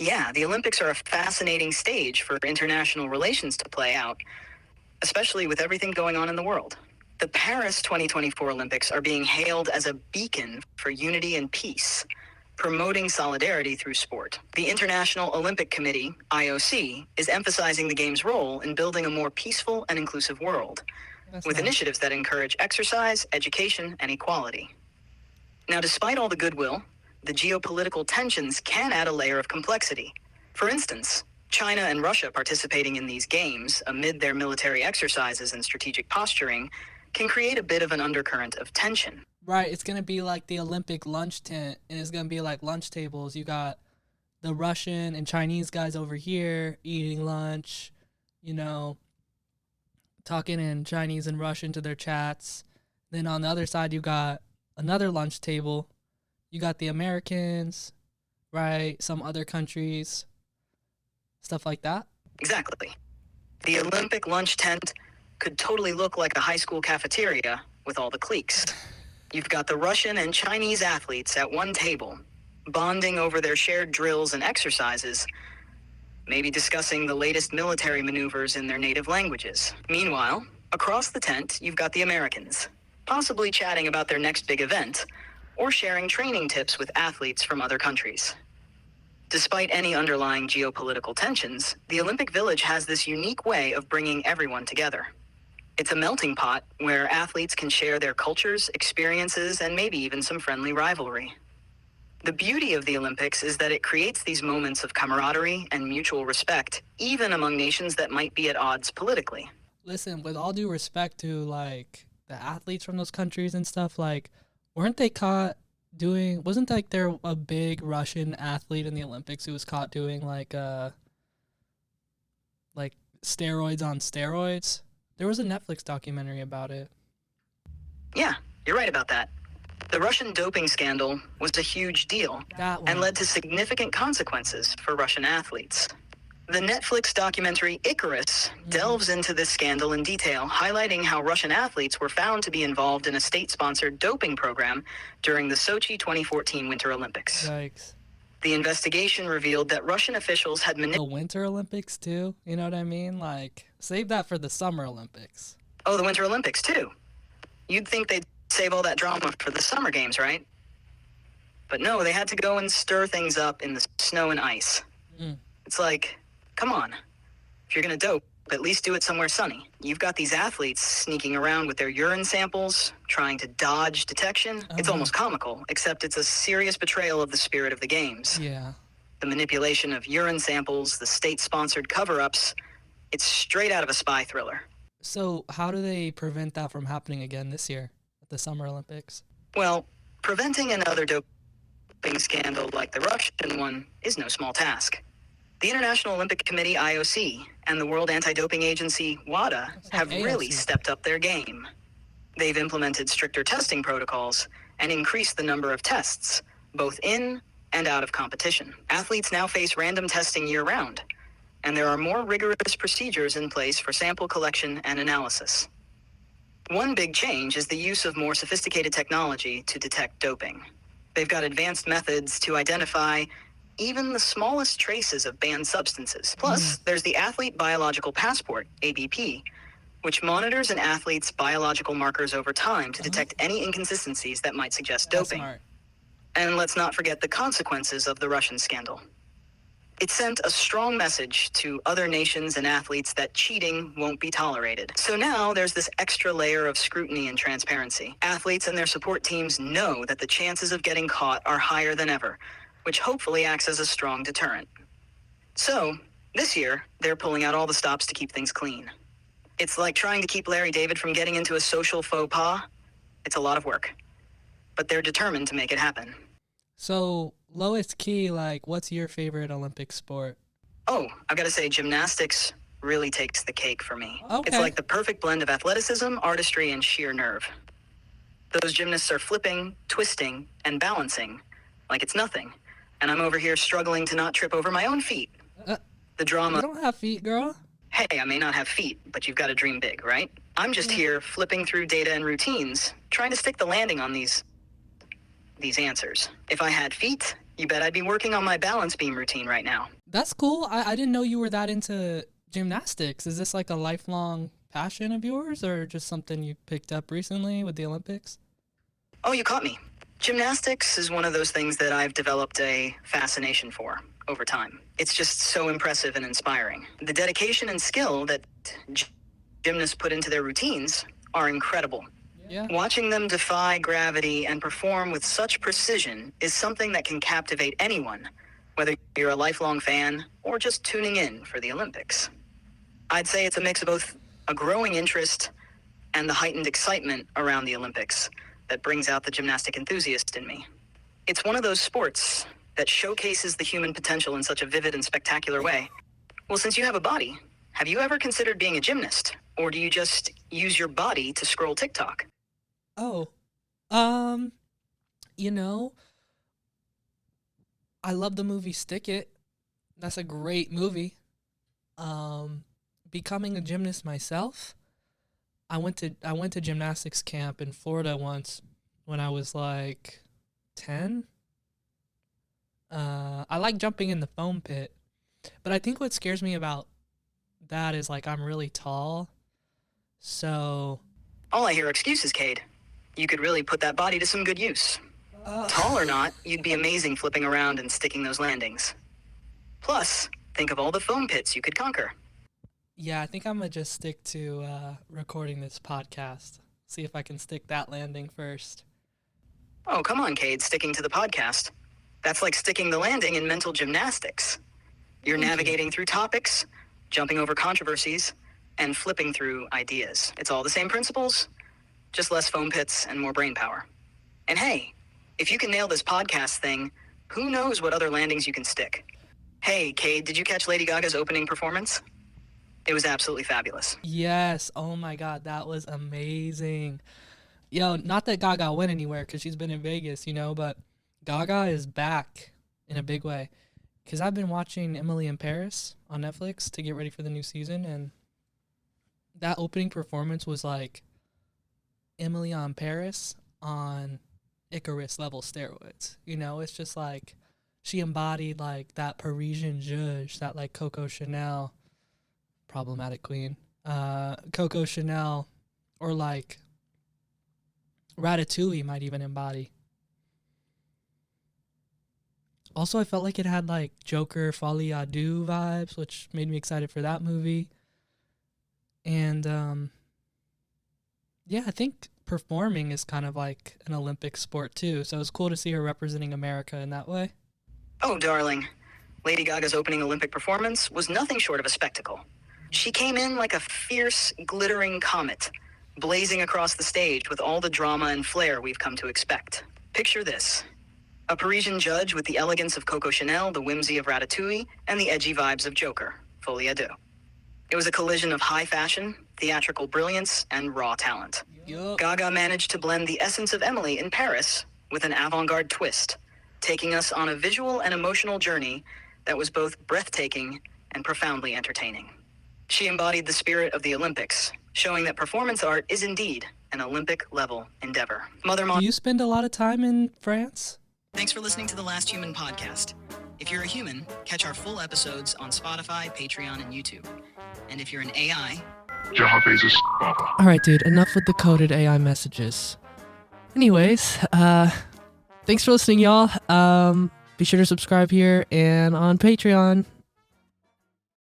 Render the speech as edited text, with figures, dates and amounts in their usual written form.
Yeah, the Olympics are a fascinating stage for international relations to play out, especially with everything going on in the world. The Paris 2024 Olympics are being hailed as a beacon for unity and peace, promoting solidarity through sport. The International Olympic Committee, IOC, is emphasizing the game's role in building a more peaceful and inclusive world, with initiatives that encourage exercise, education, and equality. Now, despite all the goodwill, the geopolitical tensions can add a layer of complexity. For instance, China and Russia participating in these games amid their military exercises and strategic posturing can create a bit of an undercurrent of tension. Right, it's going to be like the Olympic lunch tent, and it's going to be like lunch tables. You got the Russian and Chinese guys over here eating lunch, talking in Chinese and Russian to their chats. Then on the other side, you got another lunch table. You got the Americans, right? Some other countries, stuff like that. Exactly. The Olympic lunch tent could totally look like a high school cafeteria with all the cliques. You've got the Russian and Chinese athletes at one table, bonding over their shared drills and exercises, maybe discussing the latest military maneuvers in their native languages. Meanwhile, across the tent, you've got the Americans, possibly chatting about their next big event, or sharing training tips with athletes from other countries. Despite any underlying geopolitical tensions, the Olympic Village has this unique way of bringing everyone together. It's a melting pot where athletes can share their cultures, experiences, and maybe even some friendly rivalry. The beauty of the Olympics is that it creates these moments of camaraderie and mutual respect, even among nations that might be at odds politically. Listen, with all due respect to, the athletes from those countries and stuff, weren't they caught wasn't there a big Russian athlete in the Olympics who was caught doing, steroids on steroids? There was a Netflix documentary about it. Yeah, you're right about that. The Russian doping scandal was a huge deal and led to significant consequences for Russian athletes. The Netflix documentary Icarus delves into this scandal in detail, highlighting how Russian athletes were found to be involved in a state-sponsored doping program during the Sochi 2014 Winter Olympics. Yikes. The investigation revealed that Russian officials had the Winter Olympics too, you know what I mean? Save that for the Summer Olympics. Oh, the Winter Olympics too. You'd think they'd save all that drama for the Summer Games, right? But no, they had to go and stir things up in the snow and ice. It's like, come on. If you're gonna dope, at least do it somewhere sunny. You've got these athletes sneaking around with their urine samples, trying to dodge detection. It's almost comical, except it's a serious betrayal of the spirit of the games. Yeah. The manipulation of urine samples, the state-sponsored cover-ups, it's straight out of a spy thriller. So how do they prevent that from happening again this year at the Summer Olympics? Well, preventing another doping scandal like the Russian one is no small task. The International Olympic Committee, IOC, and the World Anti-Doping Agency, WADA, have really stepped up their game. They've implemented stricter testing protocols and increased the number of tests, both in and out of competition. Athletes now face random testing year-round, and there are more rigorous procedures in place for sample collection and analysis. One big change is the use of more sophisticated technology to detect doping. They've got advanced methods to identify even the smallest traces of banned substances. Plus, there's the Athlete Biological Passport, ABP, which monitors an athlete's biological markers over time to detect any inconsistencies that might suggest doping. Smart. And let's not forget the consequences of the Russian scandal. It sent a strong message to other nations and athletes that cheating won't be tolerated. So now there's this extra layer of scrutiny and transparency. Athletes and their support teams know that the chances of getting caught are higher than ever, which hopefully acts as a strong deterrent. So, this year, they're pulling out all the stops to keep things clean. It's like trying to keep Larry David from getting into a social faux pas. It's a lot of work, but they're determined to make it happen. So, lowest key, what's your favorite Olympic sport? Oh, I've got to say, gymnastics really takes the cake for me. Okay. It's like the perfect blend of athleticism, artistry, and sheer nerve. Those gymnasts are flipping, twisting, and balancing like it's nothing. And I'm over here struggling to not trip over my own feet. The drama... You don't have feet, girl. Hey, I may not have feet, but you've got to dream big, right? I'm just here flipping through data and routines, trying to stick the landing on these answers. If I had feet, You bet I'd be working on my balance beam routine right now. That's cool. I didn't know you were that into gymnastics. Is this like a lifelong passion of yours or just something you picked up recently with the Olympics? Oh, you caught me. Gymnastics is one of those things that I've developed a fascination for over time. It's just so impressive and inspiring. The dedication and skill that gymnasts put into their routines are incredible. Yeah. Watching them defy gravity and perform with such precision is something that can captivate anyone, whether you're a lifelong fan or just tuning in for the Olympics. I'd say it's a mix of both a growing interest and the heightened excitement around the Olympics that brings out the gymnastic enthusiast in me. It's one of those sports that showcases the human potential in such a vivid and spectacular way. Well, since you have a body, have you ever considered being a gymnast? Or do you just use your body to scroll TikTok? Oh, you know, I love the movie Stick It. That's a great movie. Becoming a gymnast myself, I went to gymnastics camp in Florida once when I was like 10. I like jumping in the foam pit, but I think what scares me about that is like I'm really tall. So All I hear are excuses, Cade. You could really put that body to some good use. Tall or not, you'd be amazing flipping around and sticking those landings. Plus, think of all the foam pits you could conquer. yeah, I think I'm gonna just stick to recording this podcast. See if I can stick that landing first. Oh, come on, Cade, sticking to the podcast. That's like sticking the landing in mental gymnastics. You're Thank you. navigating through topics, jumping over controversies, and flipping through ideas. It's all the same principles, just less foam pits and more brain power. And hey, if you can nail this podcast thing, who knows what other landings you can stick? Hey, Cade, did you catch Lady Gaga's opening performance? It was absolutely fabulous. Yes. Oh my God, that was amazing. Yo, not that Gaga went anywhere because she's been in Vegas, but Gaga is back in a big way. Because I've been watching Emily in Paris on Netflix to get ready for the new season, and that opening performance was like Emily on Paris on Icarus level steroids. It's just like she embodied like that Parisian judge, that like Coco Chanel, problematic queen, Coco Chanel, or like Ratatouille might even embody. Also, I felt like it had like Joker Folie à Deux vibes, which made me excited for that movie. And yeah, I think performing is kind of like an Olympic sport too. So it's cool to see her representing America in that way. Oh, darling. Lady Gaga's opening Olympic performance was nothing short of a spectacle. She came in like a fierce, glittering comet, blazing across the stage with all the drama and flair we've come to expect. Picture this. A Parisian judge with the elegance of Coco Chanel, the whimsy of Ratatouille, and the edgy vibes of Joker, Folie à Deux. It was a collision of high fashion, theatrical brilliance, and raw talent. Yup. Gaga managed to blend the essence of Emily in Paris with an avant-garde twist, taking us on a visual and emotional journey that was both breathtaking and profoundly entertaining. She embodied the spirit of the Olympics, showing that performance art is indeed an Olympic-level endeavor. Do you spend a lot of time in France? Thanks for listening to The Last Human podcast. If you're a human, catch our full episodes on Spotify, Patreon, and YouTube. And if you're an AI, All right, dude, enough with the coded AI messages. Anyways, thanks for listening, y'all. Be sure to subscribe here and on Patreon.